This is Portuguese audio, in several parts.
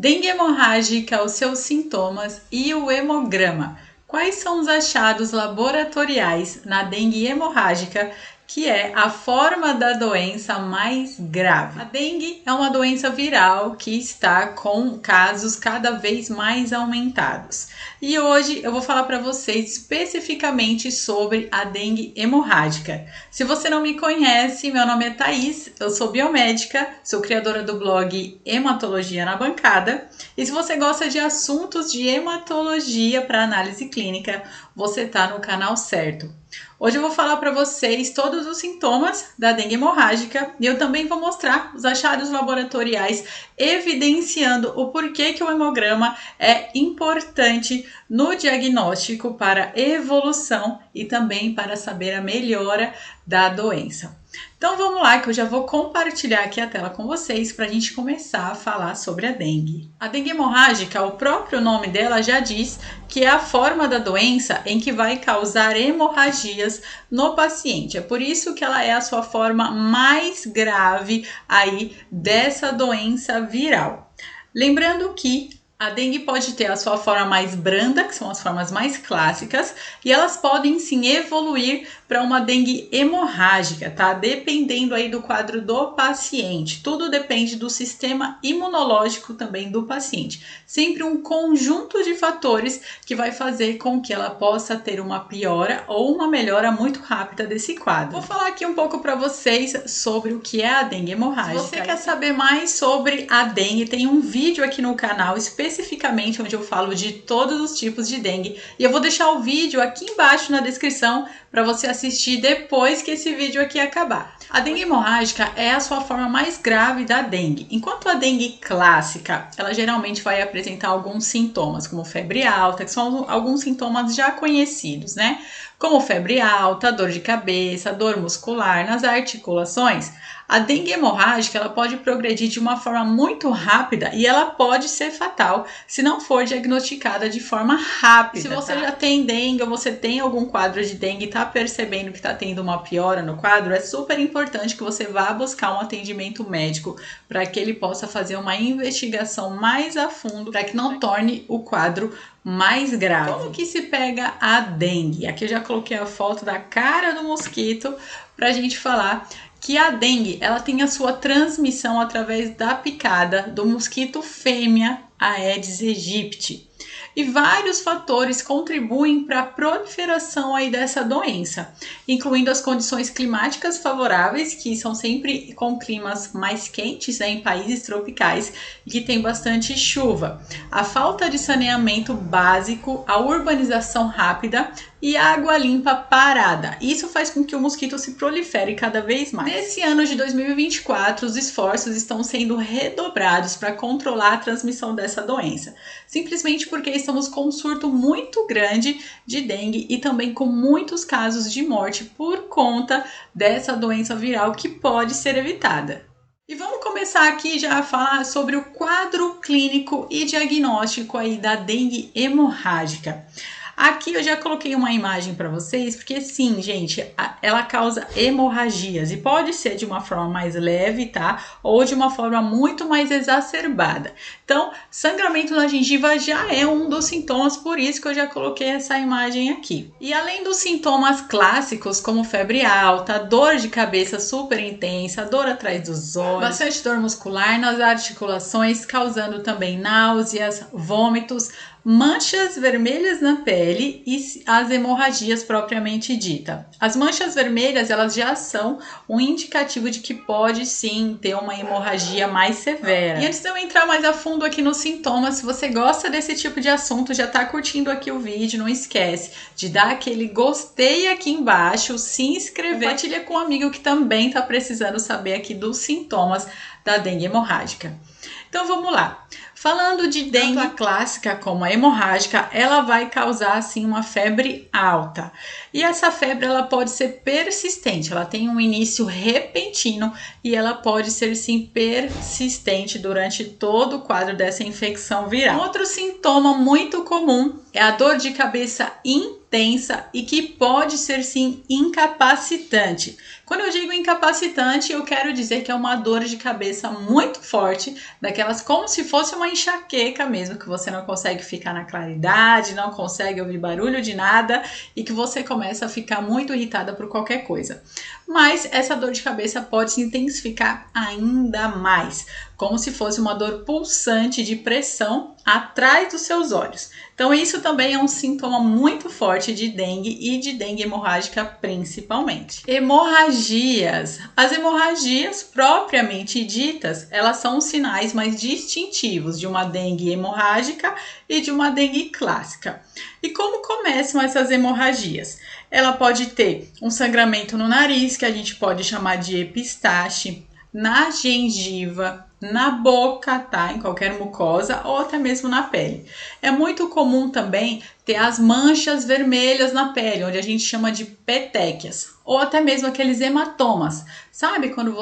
Dengue hemorrágica, os seus sintomas e o hemograma. Quais são os achados laboratoriais na dengue hemorrágica, que é a forma da doença mais grave? A dengue é uma doença viral que está com casos cada vez mais aumentados. E hoje eu vou falar para vocês especificamente sobre a dengue hemorrágica. Se você não me conhece, meu nome é Thaís, eu sou biomédica, sou criadora do blog Hematologia na Bancada. E se você gosta de assuntos de hematologia para análise clínica, você está no canal certo. Hoje eu vou falar para vocês todos os sintomas da dengue hemorrágica e eu também vou mostrar os achados laboratoriais evidenciando o porquê que o hemograma é importante no diagnóstico para evolução e também para saber a melhora da doença. Então vamos lá que eu já vou compartilhar aqui a tela com vocês para a gente começar a falar sobre a dengue. A dengue hemorrágica, o próprio nome dela já diz que é a forma da doença em que vai causar hemorragias no paciente. É por isso que ela é a sua forma mais grave aí dessa doença viral. Lembrando que a dengue pode ter a sua forma mais branda, que são as formas mais clássicas, e elas podem sim evoluir para uma dengue hemorrágica, tá? Dependendo aí do quadro do paciente. Tudo depende do sistema imunológico também do paciente. Sempre um conjunto de fatores que vai fazer com que ela possa ter uma piora ou uma melhora muito rápida desse quadro. Vou falar aqui um pouco para vocês sobre o que é a dengue hemorrágica. Se você quer saber mais sobre a dengue, tem um vídeo aqui no canal especificamente onde eu falo de todos os tipos de dengue e eu vou deixar o vídeo aqui embaixo na descrição para você assistir depois que esse vídeo aqui acabar. A dengue hemorrágica é a sua forma mais grave da dengue. Enquanto a dengue clássica, ela geralmente vai apresentar alguns sintomas, como febre alta, que são alguns sintomas já conhecidos, né? Como febre alta, dor de cabeça, dor muscular nas articulações. A dengue hemorrágica ela pode progredir de uma forma muito rápida e ela pode ser fatal se não for diagnosticada de forma rápida. Se você já tem dengue ou você tem algum quadro de dengue e está percebendo que está tendo uma piora no quadro, é super importante que você vá buscar um atendimento médico para que ele possa fazer uma investigação mais a fundo para que não torne o quadro mais grave. Como que se pega a dengue? Aqui eu já coloquei a foto da cara do mosquito para a gente falar que a dengue ela tem a sua transmissão através da picada do mosquito fêmea Aedes aegypti. E vários fatores contribuem para a proliferação aí dessa doença, incluindo as condições climáticas favoráveis, que são sempre com climas mais quentes, né, em países tropicais, e que tem bastante chuva, a falta de saneamento básico, a urbanização rápida e água limpa parada. Isso faz com que o mosquito se prolifere cada vez mais. Nesse ano de 2024, os esforços estão sendo redobrados para controlar a transmissão dessa doença, simplesmente porque estamos com um surto muito grande de dengue e também com muitos casos de morte por conta dessa doença viral que pode ser evitada. E vamos começar aqui já a falar sobre o quadro clínico e diagnóstico aí da dengue hemorrágica. Aqui eu já coloquei uma imagem para vocês, porque sim, gente, ela causa hemorragias e pode ser de uma forma mais leve, tá? Ou de uma forma muito mais exacerbada. Então, sangramento na gengiva já é um dos sintomas, por isso que eu já coloquei essa imagem aqui. E além dos sintomas clássicos, como febre alta, dor de cabeça super intensa, dor atrás dos olhos, bastante dor muscular nas articulações, causando também náuseas, vômitos, manchas vermelhas na pele e as hemorragias propriamente dita. As manchas vermelhas elas já são um indicativo de que pode sim ter uma hemorragia mais severa. E antes de eu entrar mais a fundo aqui nos sintomas, se você gosta desse tipo de assunto, já tá curtindo aqui o vídeo, não esquece de dar aquele gostei aqui embaixo, se inscrever, compartilha com um amigo que também tá precisando saber aqui dos sintomas da dengue hemorrágica. Então vamos lá. Falando de dengue, tanto a clássica como a hemorrágica, ela vai causar assim uma febre alta. E essa febre ela pode ser persistente, ela tem um início repentino e ela pode ser sim persistente durante todo o quadro dessa infecção viral. Outro sintoma muito comum é a dor de cabeça intensa e que pode ser sim incapacitante. Quando eu digo incapacitante, eu quero dizer que é uma dor de cabeça muito forte, daquelas como se fosse uma enxaqueca mesmo, que você não consegue ficar na claridade, não consegue ouvir barulho de nada e que você começa a ficar muito irritada por qualquer coisa. Mas essa dor de cabeça pode se intensificar ainda mais, como se fosse uma dor pulsante de pressão atrás dos seus olhos. Então isso também é um sintoma muito forte de dengue e de dengue hemorrágica principalmente. Hemorragias. As hemorragias propriamente ditas, elas são os sinais mais distintivos de uma dengue hemorrágica e de uma dengue clássica. E como começam essas hemorragias? Ela pode ter um sangramento no nariz, que a gente pode chamar de epistaxe, na gengiva, na boca, tá? Em qualquer mucosa ou até mesmo na pele. É muito comum também ter as manchas vermelhas na pele, onde a gente chama de petequias, ou até mesmo aqueles hematomas. Sabe quando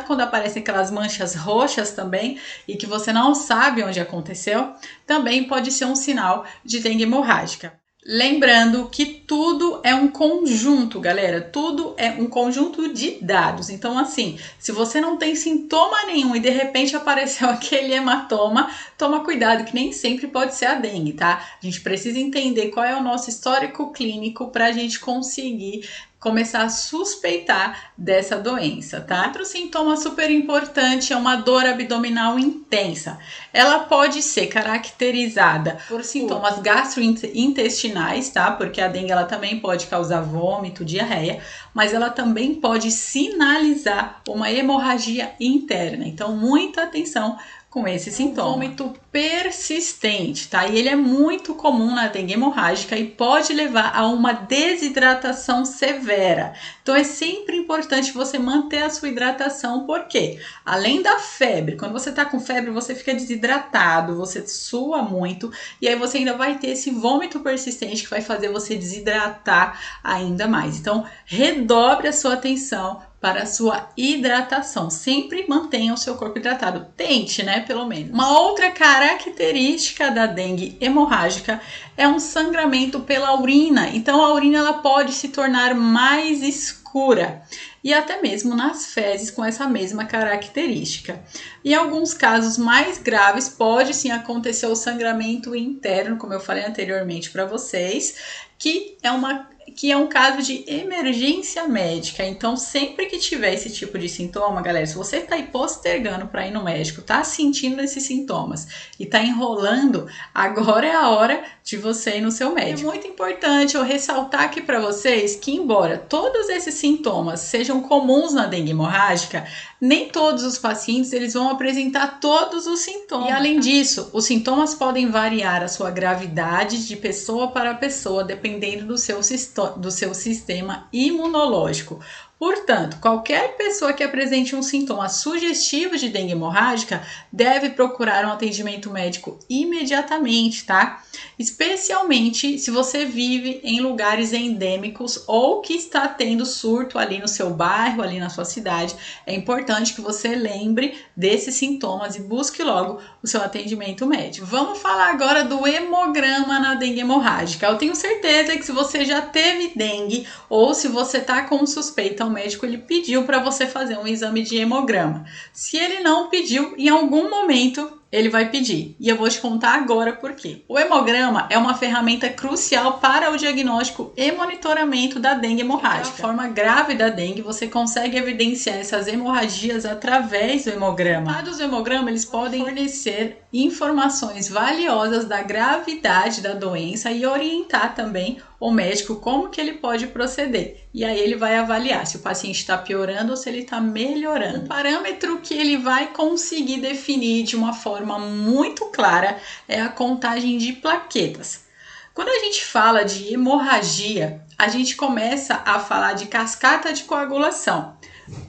quando aparecem aquelas manchas roxas também e que você não sabe onde aconteceu? Também pode ser um sinal de dengue hemorrágica. Lembrando que tudo é um conjunto, galera, tudo é um conjunto de dados. Então, assim, se você não tem sintoma nenhum e de repente apareceu aquele hematoma, toma cuidado que nem sempre pode ser a dengue, tá? A gente precisa entender qual é o nosso histórico clínico para a gente conseguir começar a suspeitar dessa doença, tá? Outro sintoma super importante é uma dor abdominal intensa. Ela pode ser caracterizada por sintomas gastrointestinais, tá? Porque a dengue ela também pode causar vômito, diarreia, mas ela também pode sinalizar uma hemorragia interna. Então, muita atenção com esse sintoma. Vômito persistente, tá? E ele é muito comum na dengue hemorrágica e pode levar a uma desidratação severa. Então é sempre importante você manter a sua hidratação, porque além da febre, quando você tá com febre, você fica desidratado, você sua muito e aí você ainda vai ter esse vômito persistente que vai fazer você desidratar ainda mais. Então, redobre a sua atenção para a sua hidratação. Sempre mantenha o seu corpo hidratado. Tente, né? Pelo menos. Uma outra característica da dengue hemorrágica é um sangramento pela urina. Então, a urina ela pode se tornar mais escura e até mesmo nas fezes com essa mesma característica. Em alguns casos mais graves, pode sim acontecer o sangramento interno, como eu falei anteriormente para vocês, que é um caso de emergência médica. Então, sempre que tiver esse tipo de sintoma, galera, se você tá aí postergando para ir no médico, tá sentindo esses sintomas e tá enrolando, agora é a hora de você ir no seu médico. É muito importante eu ressaltar aqui para vocês que, embora todos esses sintomas sejam comuns na dengue hemorrágica, nem todos os pacientes eles vão apresentar todos os sintomas. E além disso, os sintomas podem variar a sua gravidade de pessoa para pessoa, dependendo do seu sistema imunológico. Portanto, qualquer pessoa que apresente um sintoma sugestivo de dengue hemorrágica deve procurar um atendimento médico imediatamente, tá? Especialmente se você vive em lugares endêmicos ou que está tendo surto ali no seu bairro, ali na sua cidade. É importante que você lembre desses sintomas e busque logo o seu atendimento médico. Vamos falar agora do hemograma na dengue hemorrágica. Eu tenho certeza que se você já teve dengue ou se você está com suspeita, o médico ele pediu para você fazer um exame de hemograma. Se ele não pediu, em algum momento ele vai pedir. E eu vou te contar agora por quê. O hemograma é uma ferramenta crucial para o diagnóstico e monitoramento da dengue hemorrágica. De forma grave da dengue, você consegue evidenciar essas hemorragias através do hemograma. Os hemogramas eles podem fornecer informações valiosas da gravidade da doença e orientar também o médico como que ele pode proceder. E aí ele vai avaliar se o paciente está piorando ou se ele está melhorando. Um parâmetro que ele vai conseguir definir de uma forma muito clara é a contagem de plaquetas. Quando a gente fala de hemorragia, a gente começa a falar de cascata de coagulação.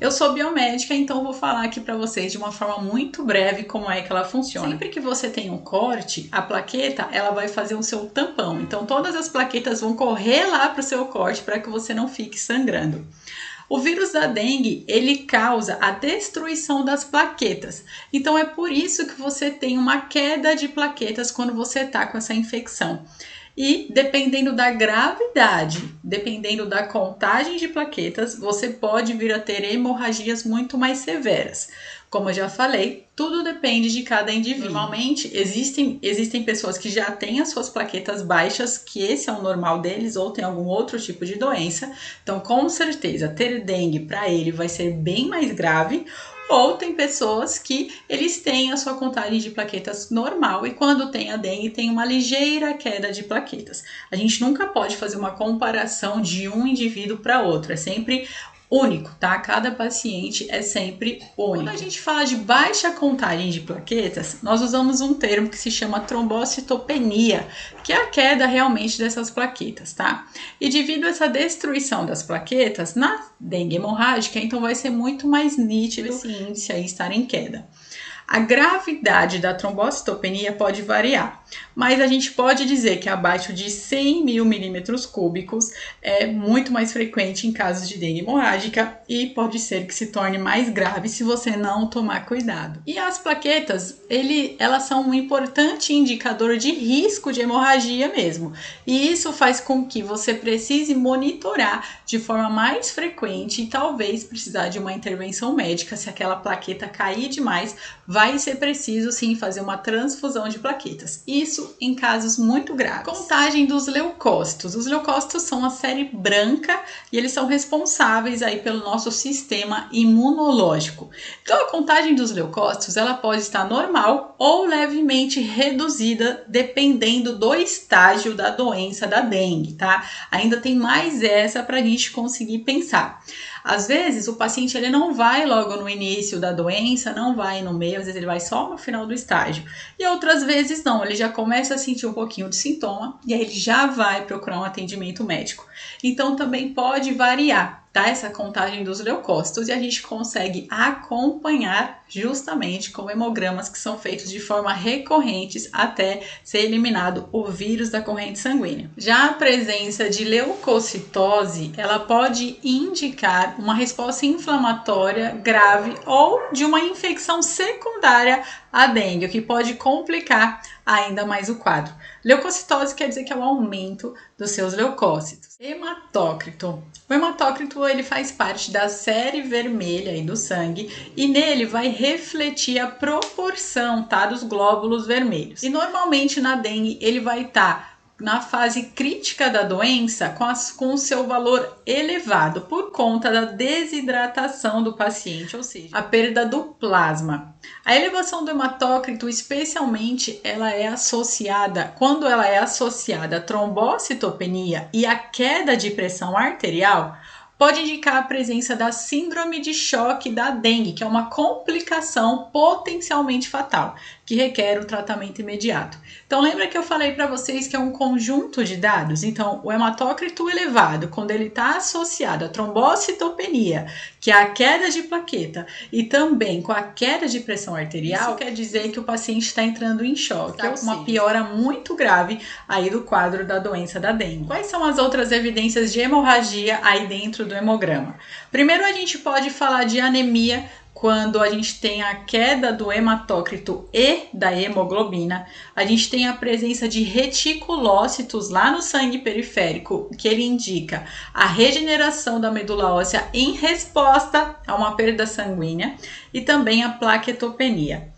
Eu sou biomédica, então vou falar aqui para vocês de uma forma muito breve como é que ela funciona. Sempre que você tem um corte, a plaqueta ela vai fazer o seu tampão. Então todas as plaquetas vão correr lá para o seu corte para que você não fique sangrando. O vírus da dengue, ele causa a destruição das plaquetas. Então é por isso que você tem uma queda de plaquetas quando você está com essa infecção. E dependendo da gravidade, dependendo da contagem de plaquetas, você pode vir a ter hemorragias muito mais severas. Como eu já falei, tudo depende de cada indivíduo. Normalmente, existem pessoas que já têm as suas plaquetas baixas, que esse é o normal deles, ou tem algum outro tipo de doença. Então, com certeza, ter dengue para ele vai ser bem mais grave. Ou tem pessoas que eles têm a sua contagem de plaquetas normal e quando tem a dengue tem uma ligeira queda de plaquetas. A gente nunca pode fazer uma comparação de um indivíduo para outro, é sempre único, tá? Cada paciente é sempre único. Quando a gente fala de baixa contagem de plaquetas, nós usamos um termo que se chama trombocitopenia, que é a queda realmente dessas plaquetas, tá? E devido a essa destruição das plaquetas, na dengue hemorrágica, então vai ser muito mais nítido esse índice aí estar em queda. A gravidade da trombocitopenia pode variar, mas a gente pode dizer que abaixo de 100 mil milímetros cúbicos é muito mais frequente em casos de dengue hemorrágica e pode ser que se torne mais grave se você não tomar cuidado. E as plaquetas, elas são um importante indicador de risco de hemorragia mesmo, e isso faz com que você precise monitorar de forma mais frequente e talvez precisar de uma intervenção médica se aquela plaqueta cair demais. Vai ser preciso sim fazer uma transfusão de plaquetas. Isso em casos muito graves. Contagem dos leucócitos. Os leucócitos são a série branca e eles são responsáveis aí pelo nosso sistema imunológico. Então a contagem dos leucócitos ela pode estar normal ou levemente reduzida dependendo do estágio da doença da dengue, tá? Ainda tem mais essa para a gente conseguir pensar. Às vezes o paciente ele não vai logo no início da doença, não vai no meio, às vezes ele vai só no final do estágio. E outras vezes não, ele já começa a sentir um pouquinho de sintoma e aí ele já vai procurar um atendimento médico. Então também pode variar, tá? Essa contagem dos leucócitos e a gente consegue acompanhar justamente com hemogramas que são feitos de forma recorrentes até ser eliminado o vírus da corrente sanguínea. Já a presença de leucocitose, ela pode indicar uma resposta inflamatória grave ou de uma infecção secundária à dengue, o que pode complicar ainda mais o quadro. Leucocitose quer dizer que é o aumento dos seus leucócitos. Hematócrito. O hematócrito ele faz parte da série vermelha aí do sangue e nele vai refletir a proporção, tá, dos glóbulos vermelhos. E normalmente na dengue ele vai estar na fase crítica da doença com o seu valor elevado por conta da desidratação do paciente, ou seja, a perda do plasma. A elevação do hematócrito, especialmente, quando ela é associada à trombocitopenia e à queda de pressão arterial, pode indicar a presença da síndrome de choque da dengue, que é uma complicação potencialmente fatal, que requer o tratamento imediato. Então lembra que eu falei para vocês que é um conjunto de dados? Então o hematócrito elevado, quando ele está associado à trombocitopenia, que é a queda de plaqueta, e também com a queda de pressão arterial, isso quer dizer que o paciente está entrando em choque, ou uma piora muito grave aí do quadro da doença da dengue. Quais são as outras evidências de hemorragia aí dentro do hemograma? Primeiro a gente pode falar de anemia, quando a gente tem a queda do hematócrito e da hemoglobina, a gente tem a presença de reticulócitos lá no sangue periférico, que ele indica a regeneração da medula óssea em resposta a uma perda sanguínea, e também a plaquetopenia.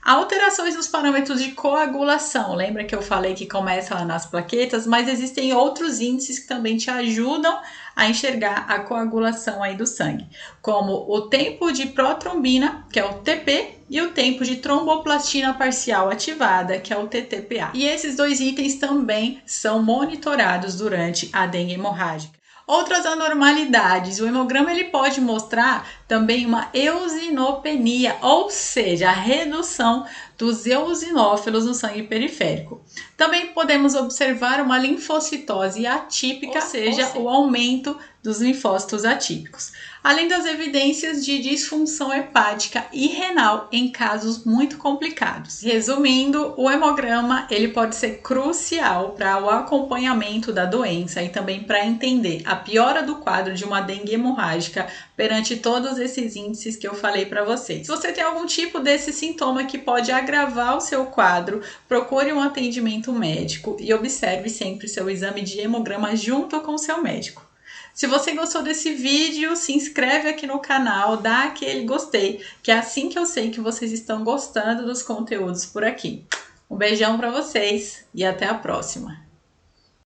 Alterações nos parâmetros de coagulação. Lembra que eu falei que começa lá nas plaquetas, mas existem outros índices que também te ajudam a enxergar a coagulação aí do sangue, como o tempo de protrombina, que é o TP, e o tempo de tromboplastina parcial ativada, que é o TTPA. E esses dois itens também são monitorados durante a dengue hemorrágica. Outras anormalidades, o hemograma ele pode mostrar também uma eosinopenia, ou seja, a redução dos eosinófilos no sangue periférico. Também podemos observar uma linfocitose atípica, ou seja, o aumento dos linfócitos atípicos, além das evidências de disfunção hepática e renal em casos muito complicados. Resumindo, o hemograma ele pode ser crucial para o acompanhamento da doença e também para entender a piora do quadro de uma dengue hemorrágica perante todos esses índices que eu falei para vocês. Se você tem algum tipo desse sintoma que pode agravar o seu quadro, procure um atendimento médico e observe sempre seu exame de hemograma junto com o seu médico. Se você gostou desse vídeo, se inscreve aqui no canal, dá aquele gostei, que é assim que eu sei que vocês estão gostando dos conteúdos por aqui. Um beijão para vocês e até a próxima!